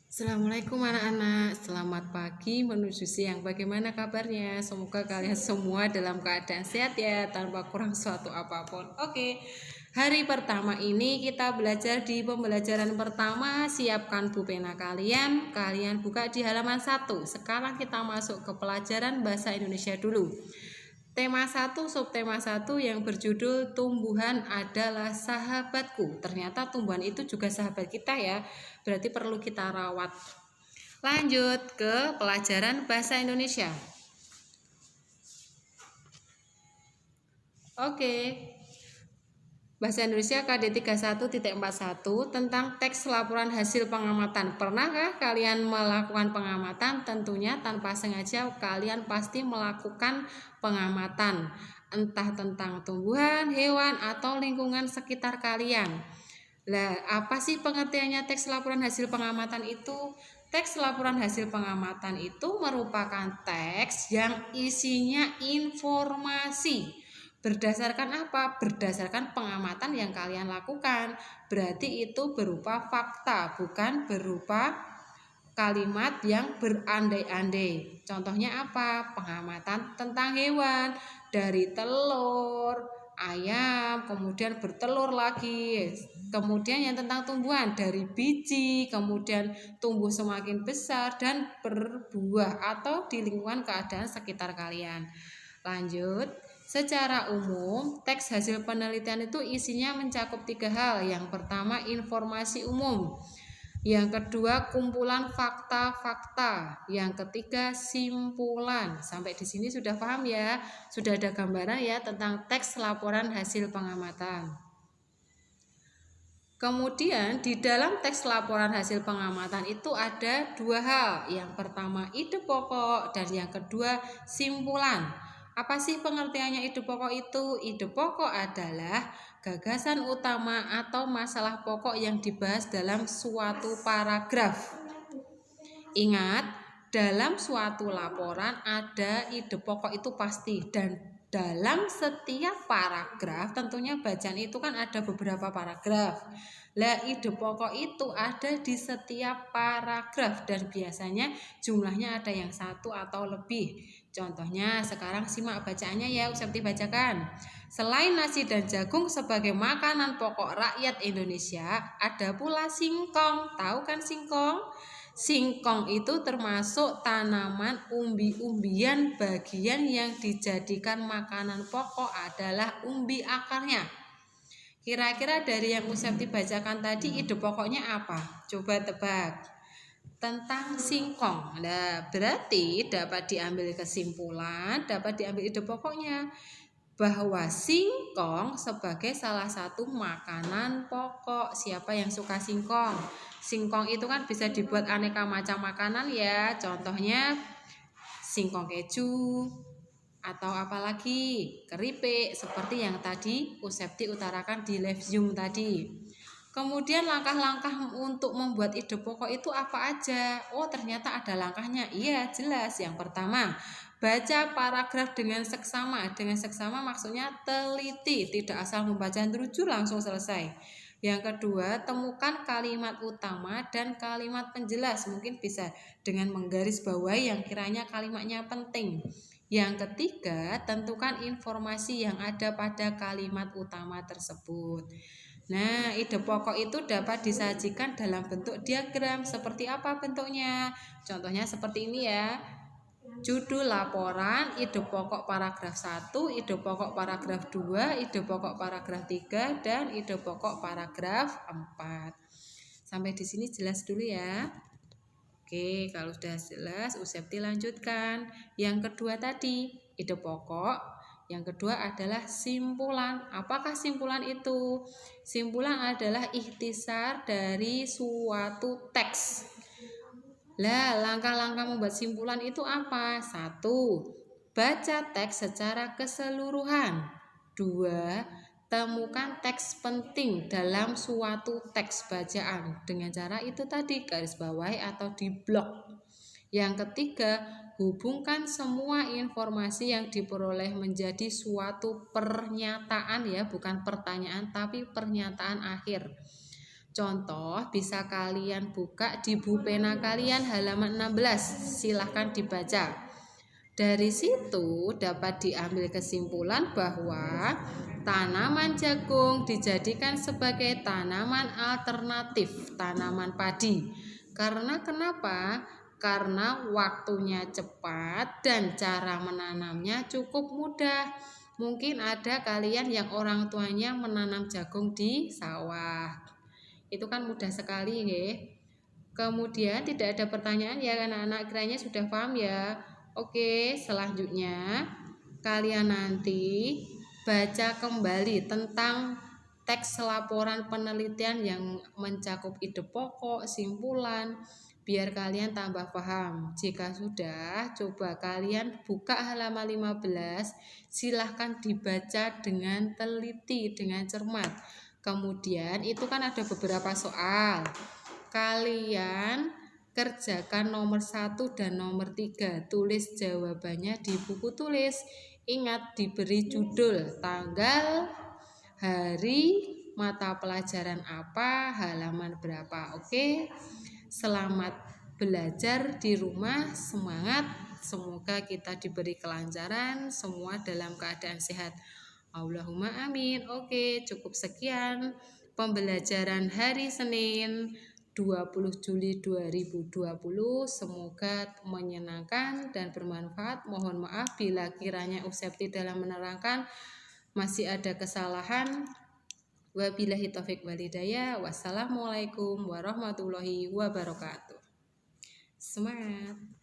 Assalamualaikum anak-anak, selamat pagi menuju siang. Bagaimana kabarnya? Semoga kalian semua dalam keadaan sehat ya, tanpa kurang suatu apapun. Oke, hari pertama ini kita belajar di pembelajaran pertama. Siapkan pulpena kalian, kalian buka di halaman 1. Sekarang kita masuk ke pelajaran bahasa Indonesia dulu. Tema 1, subtema 1 yang berjudul tumbuhan adalah sahabatku. Ternyata tumbuhan itu juga sahabat kita ya, berarti perlu kita rawat. Lanjut ke pelajaran bahasa Indonesia. Oke. Bahasa Indonesia KD 31.41 tentang teks laporan hasil pengamatan. Pernahkah kalian melakukan pengamatan? Tentunya tanpa sengaja kalian pasti melakukan pengamatan, entah tentang tumbuhan, hewan, atau lingkungan sekitar kalian. Lah, apa sih pengertiannya teks laporan hasil pengamatan itu? Teks laporan hasil pengamatan itu merupakan teks yang isinya informasi. Berdasarkan apa? Berdasarkan pengamatan yang kalian lakukan. Berarti itu berupa fakta, bukan berupa kalimat yang berandai-andai. Contohnya apa? Pengamatan tentang hewan, dari telur, ayam, kemudian bertelur lagi. Kemudian yang tentang tumbuhan, dari biji, kemudian tumbuh semakin besar dan berbuah atau di lingkungan keadaan sekitar kalian. Lanjut. Secara umum, teks hasil penelitian itu isinya mencakup 3 hal. Yang pertama, informasi umum. Yang kedua, kumpulan fakta-fakta. Yang ketiga, simpulan. Sampai di sini sudah paham ya? Sudah ada gambaran ya tentang teks laporan hasil pengamatan. Kemudian di dalam teks laporan hasil pengamatan itu ada 2 hal. Yang pertama, ide pokok, dan yang kedua, simpulan. Apa sih pengertiannya ide pokok itu? Ide pokok adalah gagasan utama atau masalah pokok yang dibahas dalam suatu paragraf. Ingat, dalam suatu laporan ada ide pokok itu pasti, dan dalam setiap paragraf tentunya bacaan itu kan ada beberapa paragraf. Lah, ide pokok itu ada di setiap paragraf dan biasanya jumlahnya ada yang 1 atau lebih. Contohnya sekarang simak bacaannya ya, Usepti bacakan. Selain nasi dan jagung sebagai makanan pokok rakyat Indonesia, ada pula singkong. Tahu kan singkong? Singkong itu termasuk tanaman umbi-umbian. Bagian yang dijadikan makanan pokok adalah umbi akarnya. Kira-kira dari yang Usepti bacakan tadi ide pokoknya apa? Coba tebak. Tentang singkong. Nah, berarti dapat diambil kesimpulan, dapat diambil ide pokoknya bahwa singkong sebagai salah satu makanan pokok. Siapa yang suka singkong? Singkong itu kan bisa dibuat aneka macam makanan ya. Contohnya singkong keju atau apalagi keripik seperti yang tadi Usepti utarakan di live Zoom tadi. Kemudian langkah-langkah untuk membuat ide pokok itu apa aja? Oh, ternyata ada langkahnya. Iya, jelas. Yang pertama, baca paragraf dengan seksama. Dengan seksama maksudnya teliti, tidak asal membaca teruju langsung selesai. Yang kedua, temukan kalimat utama dan kalimat penjelas. Mungkin bisa dengan menggarisbawahi yang kiranya kalimatnya penting. Yang ketiga, tentukan informasi yang ada pada kalimat utama tersebut. Nah, ide pokok itu dapat disajikan dalam bentuk diagram. Seperti apa bentuknya? Contohnya seperti ini ya. Judul laporan, ide pokok paragraf 1, ide pokok paragraf 2, ide pokok paragraf 3, dan ide pokok paragraf 4. Sampai di sini jelas dulu ya. Oke, kalau sudah jelas, Usepti lanjutkan. Yang kedua tadi, ide pokok. Yang kedua adalah simpulan. Apakah simpulan itu? Simpulan adalah ikhtisar dari suatu teks. Lah, langkah-langkah membuat simpulan itu apa? 1. Baca teks secara keseluruhan. 2. Temukan teks penting dalam suatu teks bacaan dengan cara itu tadi, garis bawahi atau di blok. Yang ketiga, hubungkan semua informasi yang diperoleh menjadi suatu pernyataan ya, bukan pertanyaan tapi pernyataan akhir. Contoh bisa kalian buka di buku pena kalian halaman 16. Silahkan dibaca. Dari situ dapat diambil kesimpulan bahwa tanaman jagung dijadikan sebagai tanaman alternatif tanaman padi. Karena kenapa? Karena waktunya cepat dan cara menanamnya cukup mudah. Mungkin ada kalian yang orang tuanya menanam jagung di sawah. Itu kan mudah sekali ya. Kemudian tidak ada pertanyaan ya anak-anak, kiranya sudah paham ya. Oke, selanjutnya kalian nanti baca kembali tentang teks laporan penelitian yang mencakup ide pokok, simpulan, biar kalian tambah paham. Jika sudah, coba kalian buka halaman 15, silahkan dibaca dengan teliti, dengan cermat. Kemudian itu kan ada beberapa soal. Kalian kerjakan nomor 1 dan nomor 3. Tulis jawabannya di buku tulis. Ingat diberi judul, tanggal, hari, mata pelajaran apa, halaman berapa. Oke. Selamat belajar di rumah, semangat. Semoga kita diberi kelancaran, semua dalam keadaan sehat. Allahumma amin. Oke, cukup sekian pembelajaran hari Senin 20 Juli 2020. Semoga menyenangkan dan bermanfaat. Mohon maaf bila kiranya Usepti dalam menerangkan masih ada kesalahan. Wabillahi taufik walhidayah. Wassalamualaikum warahmatullahi wabarakatuh. Semangat.